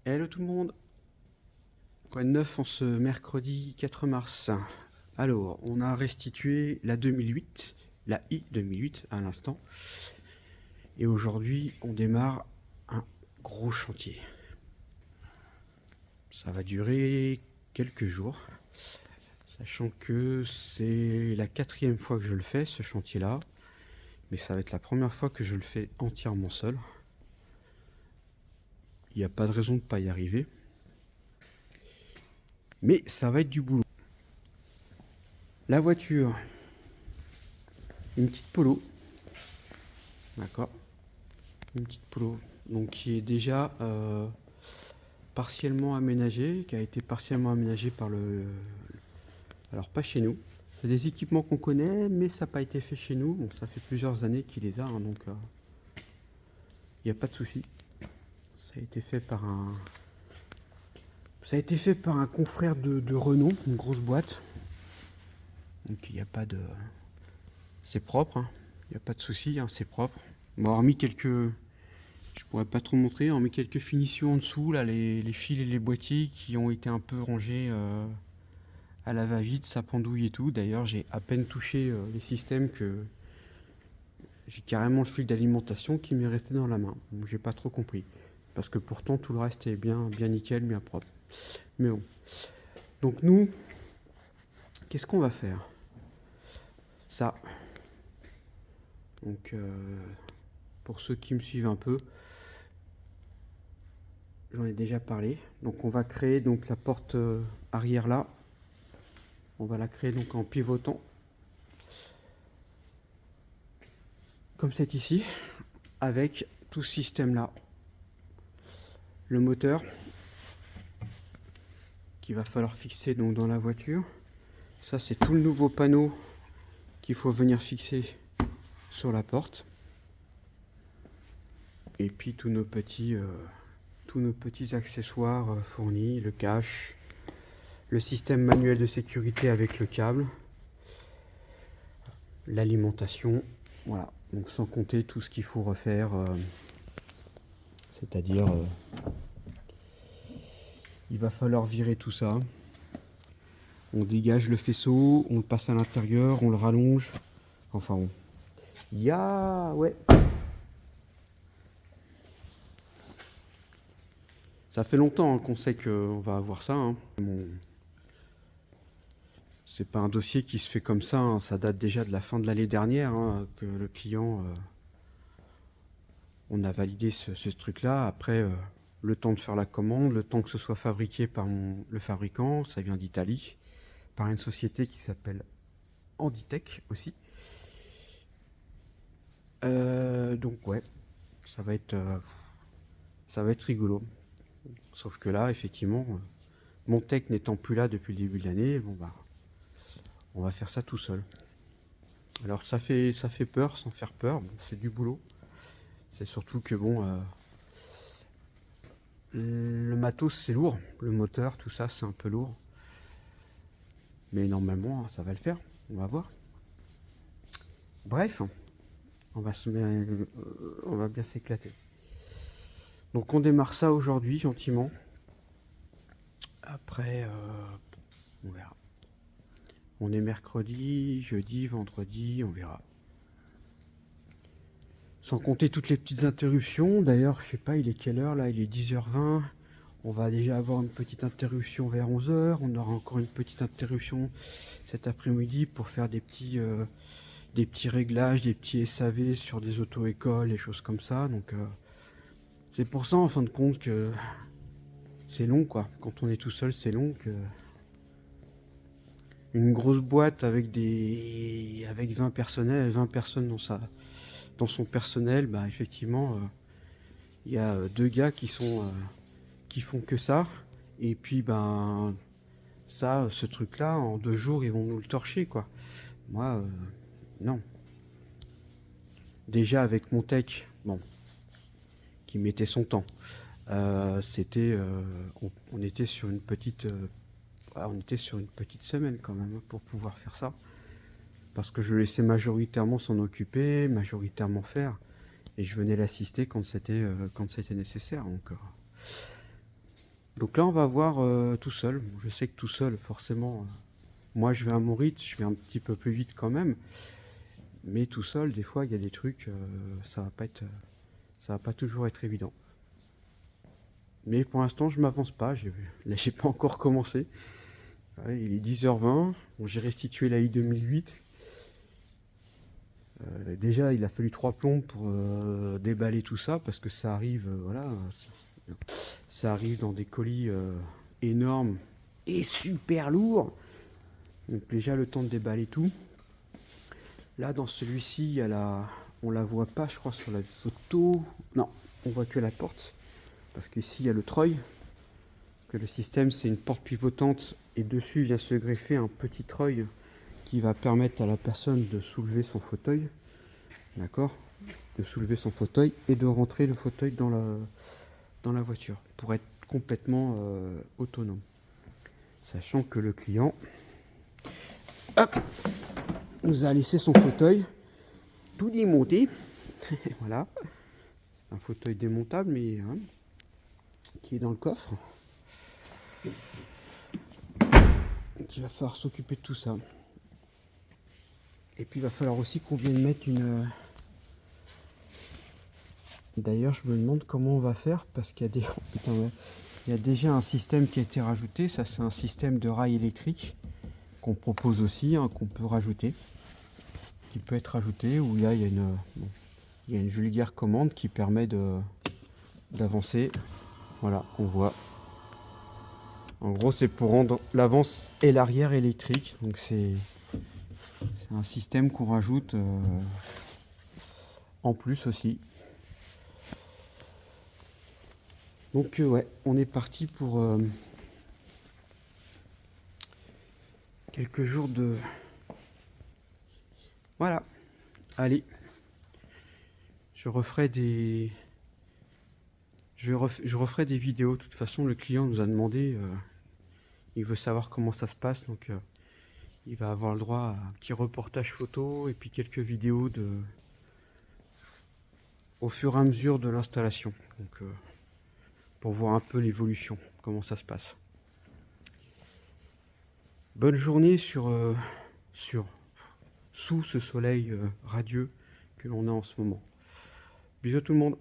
Hello tout le monde. Quoi de neuf en ce mercredi 4 mars? Alors, on a restitué la 2008, la i 2008 à l'instant. Et aujourd'hui, on démarre un gros chantier. Ça va durer quelques jours, sachant que c'est la 4e fois que je le fais, ce chantier-là. Mais ça va être la première fois que je le fais entièrement seul. Il n'y a pas de raison de ne pas y arriver. Mais ça va être du boulot. La voiture, une petite Polo. D'accord. Une petite Polo. Donc qui est déjà partiellement aménagée, qui a été partiellement aménagée par le... Alors pas chez nous. C'est des équipements qu'on connaît, mais ça n'a pas été fait chez nous. Bon, ça fait plusieurs années qu'il les a, hein, donc il n'y a pas de souci. Ça a été fait par un... Ça a été fait par un confrère de renom, une grosse boîte. Donc il n'y a pas de... C'est propre, hein. Il n'y a pas de souci, hein, c'est propre. Bon, hormis quelques... Je pourrais pas trop montrer, hormis quelques finitions en dessous, là, les fils et les boîtiers qui ont été un peu rangés à la va-vite, ça pendouille et tout. D'ailleurs, j'ai à peine touché les systèmes que j'ai carrément le fil d'alimentation qui m'est resté dans la main. Donc, j'ai pas trop compris. Parce que pourtant, tout le reste est bien, bien nickel, bien propre. Mais bon. Donc nous, qu'est-ce qu'on va faire? Ça. Donc, pour ceux qui me suivent un peu, j'en ai déjà parlé. Donc, on va créer donc la porte arrière là. On va la créer donc en pivotant. Comme c'est ici. Avec tout ce système là. Le moteur. Qu'il va falloir fixer donc dans la voiture. Ça, c'est tout le nouveau panneau qu'il faut venir fixer sur la porte. Et puis tous nos petits accessoires fournis, le cache, le système manuel de sécurité avec le câble, l'alimentation, voilà. Donc sans compter tout ce qu'il faut refaire, c'est-à-dire il va falloir virer tout ça. On dégage le faisceau, on le passe à l'intérieur, on le rallonge. Enfin bon. Ouais. Ça fait longtemps qu'on sait qu'on va avoir ça, hein. Bon. C'est pas un dossier qui se fait comme ça, hein. Ça date déjà de la fin de l'année dernière, hein, que le client... on a validé ce truc-là. Après, le temps de faire la commande, le temps que ce soit fabriqué par le fabricant, ça vient d'Italie, par une société qui s'appelle Handitech aussi. Donc ouais, ça va être rigolo. Sauf que là, effectivement, mon tech n'étant plus là depuis le début de l'année, bon bah, on va faire ça tout seul. Alors ça fait peur sans faire peur, bon, c'est du boulot. C'est surtout que bon, le matos c'est lourd, le moteur, tout ça c'est un peu lourd. Mais normalement ça va le faire, on va voir. Bref, on va bien s'éclater. Donc on démarre ça aujourd'hui gentiment. Après, on verra. On est mercredi, jeudi, vendredi, on verra. Sans compter toutes les petites interruptions. D'ailleurs, je sais pas, il est quelle heure là? Il est 10h20. On va déjà avoir une petite interruption vers 11h. On aura encore une petite interruption cet après-midi pour faire des petits réglages, des petits SAV sur des auto-écoles, des choses comme ça. Donc c'est pour ça en fin de compte que c'est long quoi. Quand on est tout seul, c'est long. Que une grosse boîte avec 20 personnes dans son personnel, bah effectivement il y a deux gars qui font que ça. Et puis ben ça, ce truc-là, en 2 jours, ils vont nous le torcher quoi. Moi, non. Déjà avec mon tech, bon, qui mettait son temps. On était sur une petite semaine quand même pour pouvoir faire ça, parce que je laissais majoritairement s'en occuper, majoritairement faire, et je venais l'assister quand c'était nécessaire. Donc Donc là, on va voir tout seul. Bon, je sais que tout seul, forcément, moi je vais à mon rythme, je vais un petit peu plus vite quand même. Mais tout seul, des fois, il y a des trucs, ça va pas toujours être évident. Mais pour l'instant, je m'avance pas. Là, j'ai pas encore commencé. Ouais, il est 10h20. Bon, j'ai restitué la i 2008. Déjà, il a fallu 3 plombes pour déballer tout ça parce que ça arrive, voilà, ça arrive dans des colis énormes et super lourds. Donc déjà le temps de déballer tout. Là, dans celui-ci, on la voit pas, je crois, sur la photo. Non, on voit que la porte parce qu'ici il y a le treuil. Que le système, c'est une porte pivotante et dessus vient se greffer un petit treuil qui va permettre à la personne de soulever son fauteuil. D'accord, de soulever son fauteuil et de rentrer le fauteuil dans la voiture pour être complètement autonome. Sachant que le client nous a laissé son fauteuil tout démonté. Voilà, c'est un fauteuil démontable mais qui est dans le coffre. Il va falloir s'occuper de tout ça. Et puis il va falloir aussi qu'on vienne mettre une... D'ailleurs, je me demande comment on va faire parce qu'il y a des... Putain, ouais. Il y a déjà un système qui a été rajouté. Ça, c'est un système de rail électrique qu'on propose aussi, qu'on peut rajouter, qui peut être rajouté. Où là, il y a une vulgaire commande qui permet d'avancer. Voilà, on voit. En gros, c'est pour rendre l'avance et l'arrière électrique. Donc c'est un système qu'on rajoute en plus aussi. Donc ouais, on est parti pour quelques jours de... Voilà. Allez. Je referai des... Je referai des vidéos. De toute façon, le client nous a demandé... il veut savoir comment ça se passe. Donc il va avoir le droit à un petit reportage photo et puis quelques vidéos au fur et à mesure de l'installation. Donc pour voir un peu l'évolution, comment ça se passe. Bonne journée sous ce soleil radieux que l'on a en ce moment. Bisous à tout le monde.